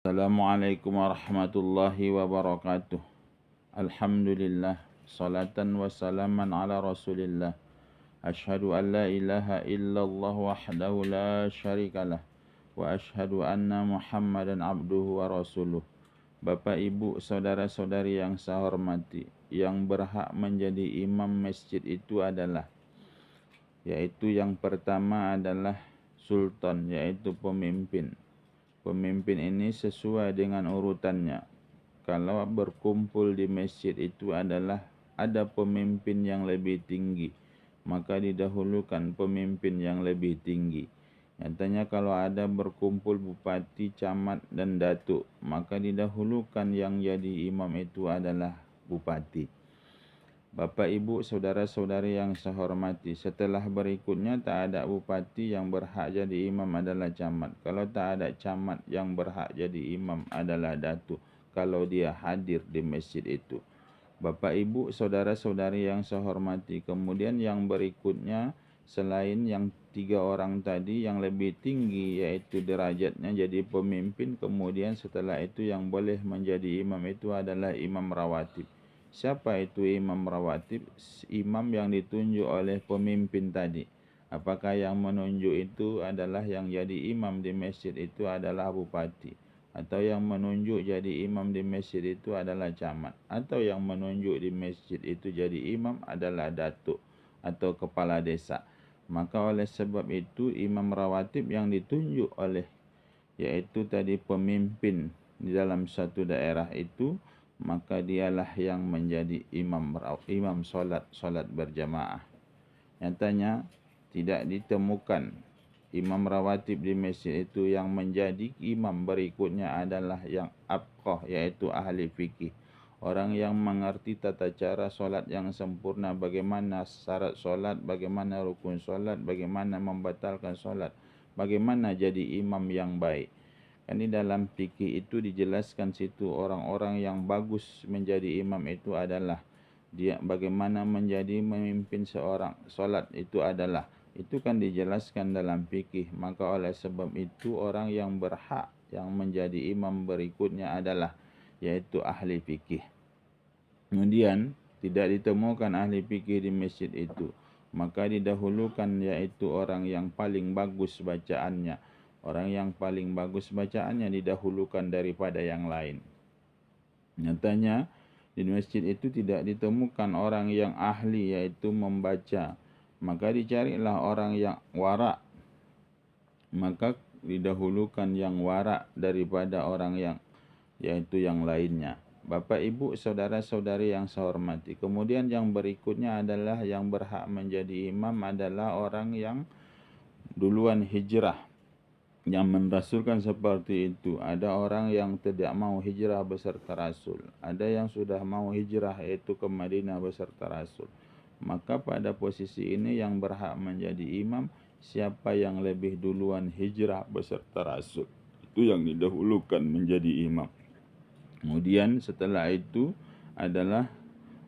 Assalamualaikum warahmatullahi wabarakatuh. Alhamdulillah, salatan wa salaman ala rasulillah. Ashhadu an la ilaha illallah wahdahu la syarikalah. Wa ashhadu anna muhammadan abduhu wa rasuluh. Bapak, ibu, saudara-saudari yang saya hormati, yang berhak menjadi imam masjid itu adalah, yaitu yang pertama adalah sultan, yaitu pemimpin. Pemimpin ini sesuai dengan urutannya. Kalau berkumpul di masjid itu adalah ada pemimpin yang lebih tinggi, maka didahulukan pemimpin yang lebih tinggi. Nyatanya kalau ada berkumpul bupati, camat, dan datuk, maka didahulukan yang jadi imam itu adalah bupati. Bapak, ibu, saudara-saudari yang saya hormati, setelah berikutnya tak ada bupati yang berhak jadi imam adalah camat. Kalau tak ada camat yang berhak jadi imam adalah datuk, kalau dia hadir di masjid itu. Bapak, ibu, saudara-saudari yang saya hormati, kemudian yang berikutnya selain yang 3 orang tadi yang lebih tinggi, yaitu derajatnya jadi pemimpin, kemudian setelah itu yang boleh menjadi imam itu adalah imam rawatib. Siapa itu imam rawatib? Imam yang ditunjuk oleh pemimpin tadi. Apakah yang menunjuk itu adalah yang jadi imam di masjid itu adalah bupati, atau yang menunjuk jadi imam di masjid itu adalah camat, atau yang menunjuk di masjid itu jadi imam adalah datuk atau kepala desa? Maka oleh sebab itu imam rawatib yang ditunjuk oleh, yaitu tadi pemimpin di dalam satu daerah itu, maka dialah yang menjadi imam solat berjamaah. Nyatanya tidak ditemukan imam rawatib di masjid itu. Yang menjadi imam berikutnya adalah yang abqah, yaitu ahli fikih, orang yang mengerti tata cara solat yang sempurna, bagaimana syarat solat, bagaimana rukun solat, bagaimana membatalkan solat, bagaimana jadi imam yang baik. Kan di dalam fikih itu dijelaskan situ orang-orang yang bagus menjadi imam itu adalah dia bagaimana menjadi memimpin seorang solat itu adalah, itu kan dijelaskan dalam fikih. Maka oleh sebab itu orang yang berhak yang menjadi imam berikutnya adalah yaitu ahli fikih. Kemudian tidak ditemukan ahli fikih di masjid itu, maka didahulukan yaitu orang yang paling bagus bacaannya. Orang yang paling bagus bacaannya didahulukan daripada yang lain. Nyatanya di masjid itu tidak ditemukan orang yang ahli yaitu membaca, maka dicarilah orang yang warak, maka didahulukan yang warak daripada orang yang yaitu yang lainnya. Bapak, ibu, saudara-saudari yang saya hormati, kemudian yang berikutnya adalah yang berhak menjadi imam adalah orang yang duluan hijrah, yang merasulkan seperti itu. Ada orang yang tidak mau hijrah beserta Rasul, ada yang sudah mau hijrah yaitu ke Madinah beserta Rasul. Maka pada posisi ini yang berhak menjadi imam siapa yang lebih duluan hijrah beserta Rasul, itu yang didahulukan menjadi imam. Kemudian setelah itu adalah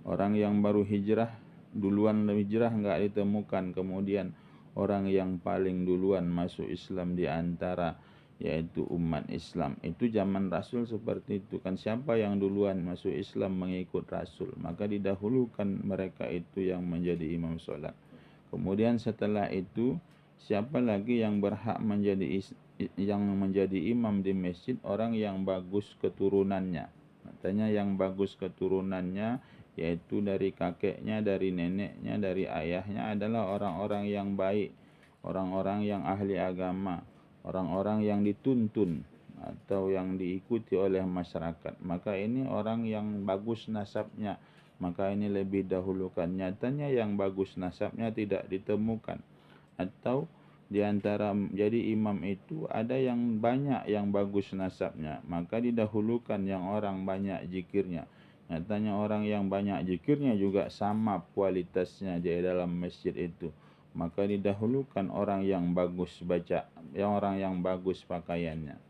orang yang baru hijrah, duluan hijrah enggak ditemukan. Kemudian orang yang paling duluan masuk Islam di antara yaitu umat Islam. Itu zaman Rasul seperti itu kan, siapa yang duluan masuk Islam mengikut Rasul, maka didahulukan mereka itu yang menjadi imam solat. Kemudian setelah itu siapa lagi yang berhak menjadi imam di masjid? Orang yang bagus keturunannya. Katanya yang bagus keturunannya yaitu dari kakeknya, dari neneknya, dari ayahnya adalah orang-orang yang baik, orang-orang yang ahli agama, orang-orang yang dituntun atau yang diikuti oleh masyarakat. Maka ini orang yang bagus nasabnya, maka ini lebih dahulukan. Nyatanya yang bagus nasabnya tidak ditemukan, atau di antara jadi imam itu ada yang banyak yang bagus nasabnya, maka didahulukan yang orang banyak zikirnya. Nyatanya orang yang banyak zikirnya juga sama kualitasnya di dalam masjid itu, maka didahulukan orang yang bagus baca, orang yang bagus pakaiannya.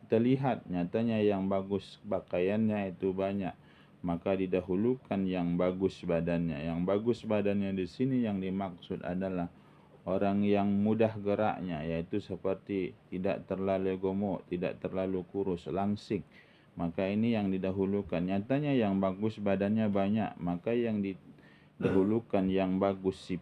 Kita lihat nyatanya yang bagus pakaiannya itu banyak, maka didahulukan yang bagus badannya. Yang bagus badannya di sini yang dimaksud adalah orang yang mudah geraknya, yaitu seperti tidak terlalu gemuk, tidak terlalu kurus, langsing, maka ini yang didahulukan. Nyatanya yang bagus badannya banyak, maka yang didahulukan yang bagus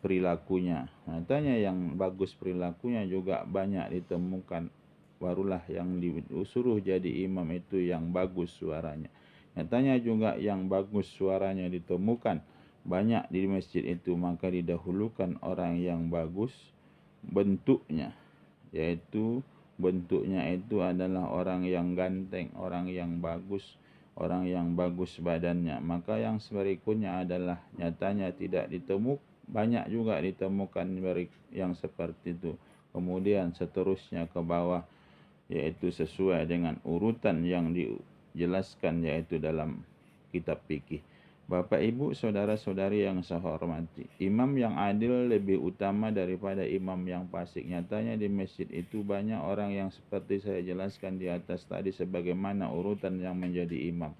perilakunya. Nyatanya yang bagus perilakunya juga banyak ditemukan, barulah yang disuruh jadi imam itu yang bagus suaranya. Nyatanya juga yang bagus suaranya ditemukan banyak di masjid itu, maka didahulukan orang yang bagus bentuknya, yaitu bentuknya itu adalah orang yang ganteng, orang yang bagus badannya. Maka yang berikutnya adalah nyatanya tidak ditemukan, banyak juga ditemukan yang seperti itu. Kemudian seterusnya ke bawah, yaitu sesuai dengan urutan yang dijelaskan yaitu dalam kitab fikih. Bapak Ibu saudara-saudari yang saya hormati, imam yang adil lebih utama daripada imam yang fasik. Nyatanya di masjid itu banyak orang yang seperti saya jelaskan di atas tadi sebagaimana urutan yang menjadi imam.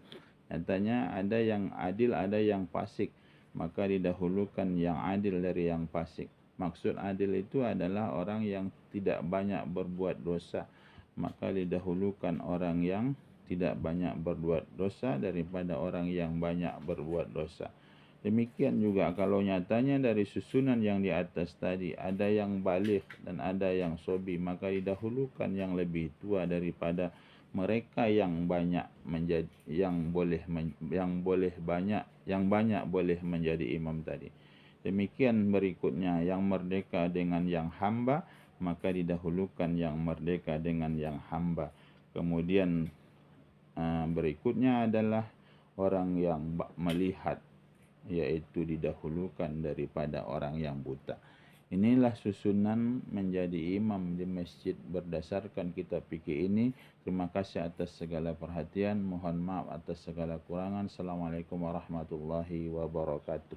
Nyatanya ada yang adil, ada yang fasik, maka didahulukan yang adil dari yang fasik. Maksud adil itu adalah orang yang tidak banyak berbuat dosa, maka didahulukan orang yang tidak banyak berbuat dosa daripada orang yang banyak berbuat dosa. Demikian juga kalau nyatanya dari susunan yang di atas tadi ada yang baligh dan ada yang sobi, maka didahulukan yang lebih tua daripada mereka yang banyak menjadi yang banyak boleh menjadi imam tadi. Demikian berikutnya yang merdeka dengan yang hamba, maka didahulukan yang merdeka dengan yang hamba. Kemudian berikutnya adalah orang yang melihat, yaitu didahulukan daripada orang yang buta. Inilah susunan menjadi imam di masjid berdasarkan kitab fikih ini. Terima kasih atas segala perhatian. Mohon maaf atas segala kurangan. Assalamualaikum warahmatullahi wabarakatuh.